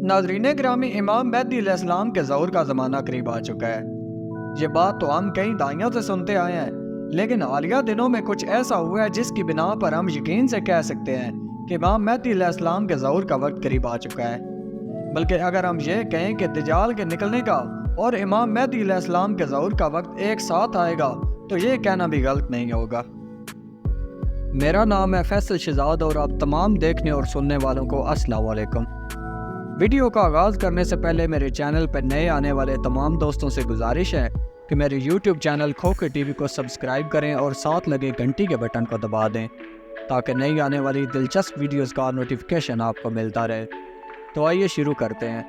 नाज़रीन ग्रामी, इमाम मेहदी अलैहिस्सलाम के ज़हूर का ज़माना करीब आ चुका है। ये बात तो हम कई दाइयों से सुनते आए हैं, लेकिन हालिया दिनों में कुछ ऐसा हुआ है जिसकी बिना पर हम यकीन से कह सकते हैं कि इमाम मेहदी अलैहिस्सलाम के ज़हूर का वक्त करीब आ चुका है। बल्कि अगर हम ये कहें कि दज्जाल के निकलने का और इमाम मेहदी अलैहिस्सलाम के ज़हूर का वक्त एक साथ आएगा, तो ये कहना भी गलत नहीं होगा। मेरा नाम है फैसल शहजाद और आप तमाम देखने और सुनने वालों को अस्सलाम वालेकुम। वीडियो का आगाज़ करने से पहले मेरे चैनल पर नए आने वाले तमाम दोस्तों से गुजारिश है कि मेरे YouTube चैनल खोखे टीवी को सब्सक्राइब करें और साथ लगे घंटी के बटन को दबा दें ताकि नई आने वाली दिलचस्प वीडियोस का नोटिफिकेशन आपको मिलता रहे। तो आइए शुरू करते हैं।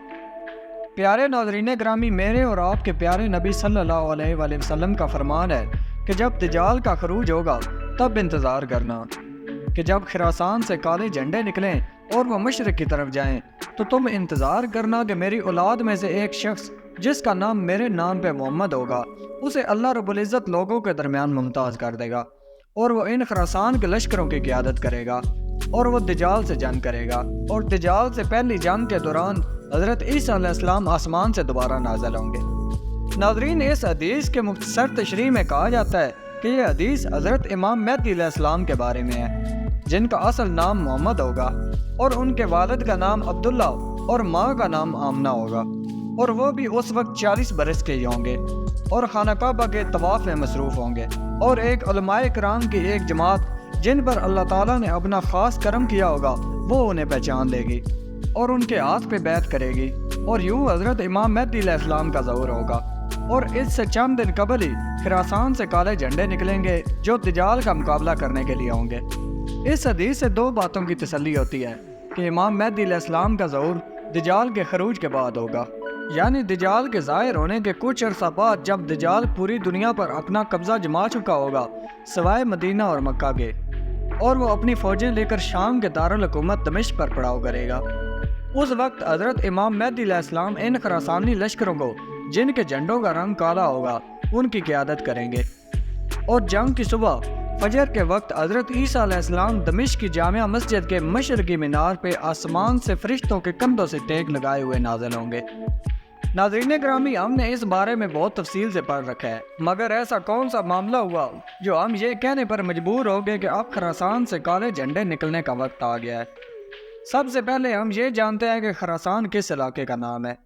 प्यारे नाज़रीन ग्रामी, मेरे और आपके प्यारे नबी सल्लल्लाहु अलैहि वसल्लम का फरमान है कि जब दज्जाल का खरूज होगा तब इंतज़ार करना कि जब खिरासान से काले झंडे निकलें और वह मशरिक़ की तरफ जाएं, तो तुम इंतज़ार करना कि मेरी औलाद में से एक शख्स जिसका नाम मेरे नाम पे मोहम्मद होगा, उसे अल्लाह रब्बुल इज़्ज़त लोगों के दरमियान मुमताज़ कर देगा और वो इन खिरासान के लश्करों की क़ियादत करेगा और वो दज्जाल से जंग करेगा। और दज्जाल से पहली जंग के दौरान हज़रत ईसा अलैहिस्सलाम आसमान से दोबारा नाज़िल होंगे। नाज़रीन, इस हदीस के मुख्तसर तशरीह में कहा जाता है कि यह हदीस हज़रत इमाम मेहदी अलैहिस्सलाम के बारे में है, जिनका असल नाम मोहम्मद होगा और उनके वालिद का नाम अब्दुल्ला और माँ का नाम आमना होगा, और वो भी उस वक्त 40 बरस के ही होंगे और खाना काबा के तवाफ में मसरूफ़ होंगे। और एक उलमाए किराम की एक जमात जिन पर अल्लाह ताला ने अपना ख़ास करम किया होगा, वो उन्हें पहचान लेगी और उनके हाथ पे बैत करेगी, और यूँ हज़रत इमाम मेहदी अलैहिस्सलाम का ज़हूर होगा। और इससे चंद दिन कबल ही खिरासान से काले झंडे निकलेंगे जो दज्जाल का मुकाबला करने के लिए होंगे। इस हदीस से दो बातों की तसल्ली होती है कि इमाम मेहदी अलैहिस्सलाम का ज़हूर दज्जाल के खरूज के बाद होगा, यानी दज्जाल के ज़ाहिर होने के कुछ अरसा बाद, जब दज्जाल पूरी दुनिया पर अपना कब्जा जमा चुका होगा सवाए मदीना और मक्का के, और वो अपनी फ़ौजें लेकर शाम के दारुल हुकूमत दमिश्क पर पड़ाव करेगा। उस वक्त हज़रत इमाम मेहदी अलैहिस्सलाम इन खरासानी लश्करों को, जिनके झंडों का रंग काला होगा, उनकी क़ियादत करेंगे। और जंग की सुबह फजर के वक्त हज़रत ईसा अलैहिस्सलाम दमिश्क की जामिया मस्जिद के मशरकी मीनार पे आसमान से फरिश्तों के कंधों से टेक लगाए हुए नाज़िल होंगे। नाज़रीन ग्रामी, हमने इस बारे में बहुत तफसील से पढ़ रखा है, मगर ऐसा कौन सा मामला हुआ जो हम ये कहने पर मजबूर हो गए कि अब खरासान से काले झंडे निकलने का वक्त आ गया है। सबसे पहले हम ये जानते हैं कि खरासान किस इलाके का नाम है।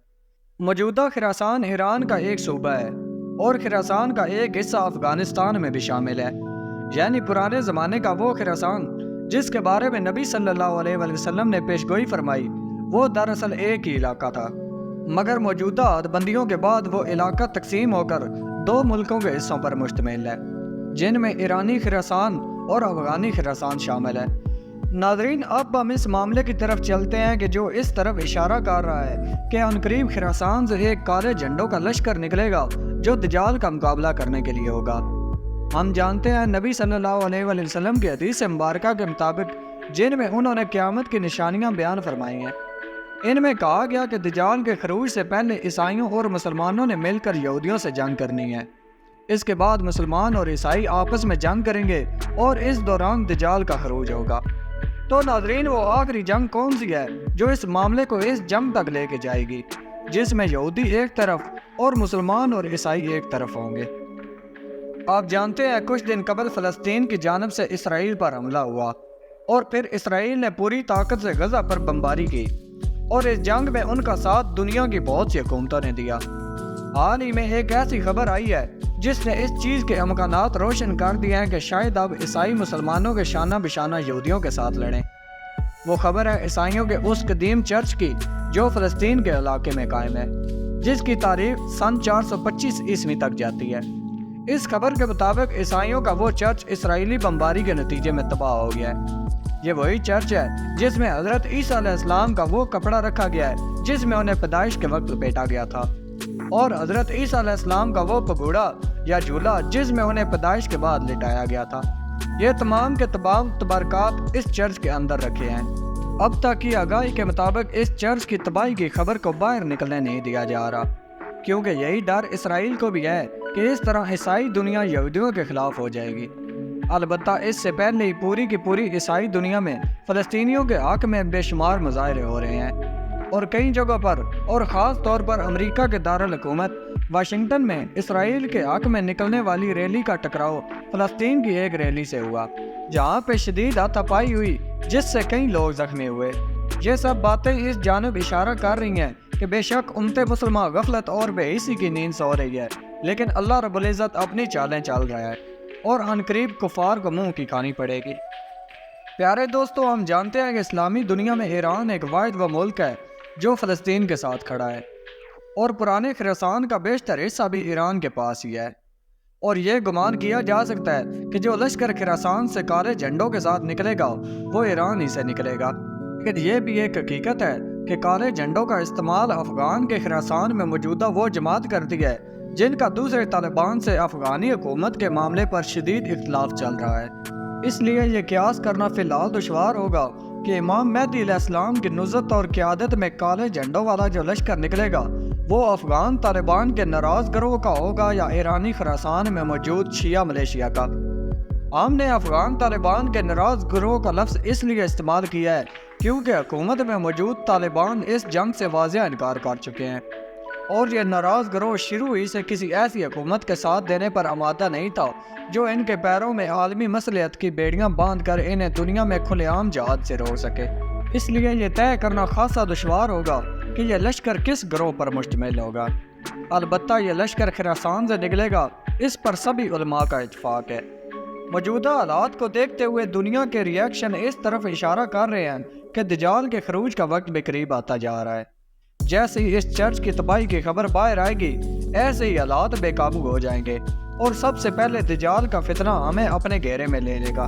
मौजूदा खरासान ईरान का एक सूबा है और खरासान का एक हिस्सा अफ़गानिस्तान में भी शामिल है, यानी पुराने ज़माने का वो खरासान जिसके बारे में नबी सल्लल्लाहु अलैहि वसल्लम ने पेशगोई फरमाई, वो दरअसल एक ही इलाका था, मगर मौजूदा हदबंदियों के बाद वो इलाका तकसीम होकर दो मुल्कों के हिस्सों पर मुश्तमिल है, जिनमें ईरानी खरासान और अफ़गानी खरासान शामिल है। नाज़रीन, अब हम इस मामले की तरफ चलते हैं कि जो इस तरफ इशारा कर रहा है कि अनकरीब खरासान से एक काले झंडों का लश्कर निकलेगा जो दज्जाल का मुकाबला करने के लिए होगा। हम जानते हैं नबी सल्लल्लाहु अलैहि वसल्लम की हदीस मुबारका के मुताबिक, जिनमें उन्होंने क़यामत की निशानियां बयान फरमाई हैं, इनमें कहा गया कि दज्जाल के खरूज से पहले ईसाइयों और मुसलमानों ने मिलकर यहूदियों से जंग करनी है। इसके बाद मुसलमान और ईसाई आपस में जंग करेंगे और इस दौरान दज्जाल का खरूज होगा। तो नाज़रीन, वो आखिरी जंग कौन सी है जो इस मामले को इस जंग तक लेके जाएगी, जिसमें यहूदी एक तरफ और मुसलमान और ईसाई एक तरफ होंगे। आप जानते हैं कुछ दिन कबल फ़लस्तीन की जानिब से इसराइल पर हमला हुआ और फिर इसराइल ने पूरी ताकत से गज़ा पर बमबारी की, और इस जंग में उनका साथ दुनिया की बहुत सी हुकूमतों ने दिया। हाल ही में एक ऐसी खबर आई है जिसने इस चीज़ के इम्कानात रोशन कर दिए हैं कि शायद अब ईसाई मुसलमानों के शाना बिशाना यहूदियों के साथ लड़ें। वो खबर है ईसाइयों के उस कदीम चर्च की जो फ़लस्तीन के इलाके में कायम है, जिसकी तारीख सन 425 ईस्वी तक जाती है। इस खबर के मुताबिक ईसाइयों का वो चर्च इसराइली बमबारी के नतीजे में तबाह हो गया है। ये वही चर्च है जिसमें हज़रत ईसा अलैहिस्सलाम का वो कपड़ा रखा गया है जिसमें उन्हें पैदाइश के वक्त लपेटा गया था, और हज़रत ईसा अलैहिस्सलाम का वो पगोड़ा या झूला जिसमें उन्हें पैदाइश के बाद लिटाया गया था। ये तमाम के तमाम तबारकात इस चर्च के अंदर रखे हैं। अब तक की आगाही के मुताबिक इस चर्च की तबाही की खबर को बाहर निकलने नहीं दिया जा रहा, क्योंकि यही डर इसराइल को भी है कि इस तरह ईसाई दुनिया यहूदियों के खिलाफ हो जाएगी। अलबत्ता इससे पहले ही पूरी की पूरी ईसाई दुनिया में फ़लस्तीनियों के हक़ में बेशुमार मुज़ाहरे हो रहे हैं। اور کئی جگہوں پر اور خاص طور پر امریکہ کے دارالحکومت واشنگٹن میں اسرائیل کے حق میں نکلنے والی ریلی کا ٹکراؤ فلسطین کی ایک ریلی سے ہوا، جہاں پہ شدید ہاتھا پائی ہوئی جس سے کئی لوگ زخمی ہوئے۔ یہ سب باتیں اس جانب اشارہ کر رہی ہیں کہ بے شک امت مسلمہ غفلت اور بے حسی کی نیند سو رہی ہے، لیکن اللہ رب العزت اپنی چالیں چل رہا ہے اور عنقریب کفار کو منہ کی کھانی پڑے گی۔ پیارے دوستو، ہم جانتے ہیں کہ اسلامی دنیا میں ایران ایک واحد وہ ملک ہے جو فلسطین کے ساتھ کھڑا ہے، اور پرانے خراسان کا بیشتر حصہ بھی ایران کے پاس ہی ہے، اور یہ گمان کیا جا سکتا ہے کہ جو لشکر خراسان سے کالے جھنڈوں کے ساتھ نکلے گا وہ ایران ہی سے نکلے گا۔ لیکن یہ بھی ایک حقیقت ہے کہ کالے جھنڈوں کا استعمال افغان کے خراسان میں موجودہ وہ جماعت کرتی ہے جن کا دوسرے طالبان سے افغانی حکومت کے معاملے پر شدید اختلاف چل رہا ہے۔ اس لیے یہ قیاس کرنا فی الحال دشوار ہوگا کہ امام مہدی علیہ السلام کی نصرت اور قیادت میں کالے جھنڈوں والا جو لشکر نکلے گا وہ افغان طالبان کے ناراض گروہ کا ہوگا یا ایرانی خراسان میں موجود شیعہ ملیشیا کا۔ ہم نے افغان طالبان کے ناراض گروہ کا لفظ اس لیے استعمال کیا ہے کیونکہ حکومت میں موجود طالبان اس جنگ سے واضح انکار کر چکے ہیں، اور یہ ناراض گروہ شروع ہی سے کسی ایسی حکومت کے ساتھ دینے پر آمادہ نہیں تھا جو ان کے پیروں میں عالمی مصلحت کی بیڑیاں باندھ کر انہیں دنیا میں کھلے عام جہاد سے روک سکے۔ اس لیے یہ طے کرنا خاصا دشوار ہوگا کہ یہ لشکر کس گروہ پر مشتمل ہوگا۔ البتہ یہ لشکر خراسان سے نکلے گا، اس پر سبھی علماء کا اتفاق ہے۔ موجودہ حالات کو دیکھتے ہوئے دنیا کے ریئیکشن اس طرف اشارہ کر رہے ہیں کہ دجال کے خروج کا وقت بھی قریب آتا جا رہا ہے۔ جیسے ہی اس چرچ کی تباہی کی خبر باہر آئے گی، ایسے ہی حالات بے قابو ہو جائیں گے، اور سب سے پہلے دجال کا فتنہ ہمیں اپنے گھیرے میں لے لے گا۔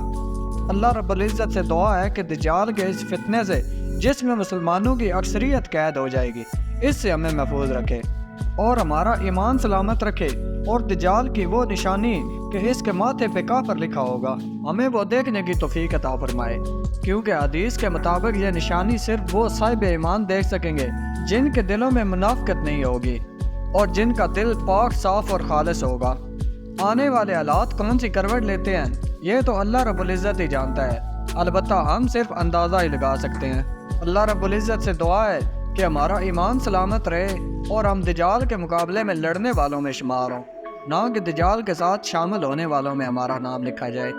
اللہ رب العزت سے دعا ہے کہ دجال کے اس فتنے سے جس میں مسلمانوں کی اکثریت قید ہو جائے گی، اس سے ہمیں محفوظ رکھے اور ہمارا ایمان سلامت رکھے، اور دجال کی وہ نشانی کہ اس کے ماتھے پہ کافر لکھا ہوگا ہمیں وہ دیکھنے کی توفیق عطا فرمائے، کیونکہ حدیث کے مطابق یہ نشانی صرف وہ صاحب ایمان دیکھ سکیں گے جن کے دلوں میں منافقت نہیں ہوگی اور جن کا دل پاک صاف اور خالص ہوگا۔ آنے والے حالات کون سی کروٹ لیتے ہیں یہ تو اللہ رب العزت ہی جانتا ہے، البتہ ہم صرف اندازہ ہی لگا سکتے ہیں۔ اللہ رب العزت سے دعا ہے کہ ہمارا ایمان سلامت رہے اور ہم دجال کے مقابلے میں لڑنے والوں میں شمار ہوں، نہ کہ دجال کے ساتھ شامل ہونے والوں میں ہمارا نام لکھا جائے۔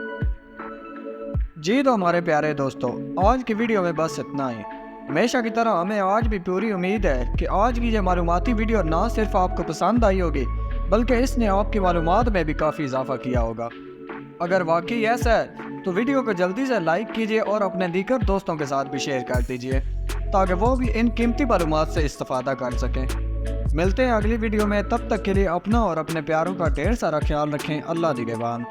جی تو ہمارے پیارے دوستو، آج کی ویڈیو میں بس اتنا ہی۔ ہمیشہ کی طرح ہمیں آج بھی پوری امید ہے کہ آج کی یہ معلوماتی ویڈیو نہ صرف آپ کو پسند آئی ہوگی بلکہ اس نے آپ کی معلومات میں بھی کافی اضافہ کیا ہوگا۔ اگر واقعی ایسا ہے تو ویڈیو کو جلدی سے لائک کیجیے اور اپنے دیگر دوستوں کے ساتھ بھی شیئر کر دیجیے تاکہ وہ بھی ان قیمتی معلومات سے استفادہ کر سکیں۔ ملتے ہیں اگلی ویڈیو میں، تب تک کے لیے اپنا اور اپنے پیاروں کا ڈھیر سارا خیال رکھیں۔ اللہ نگہبان۔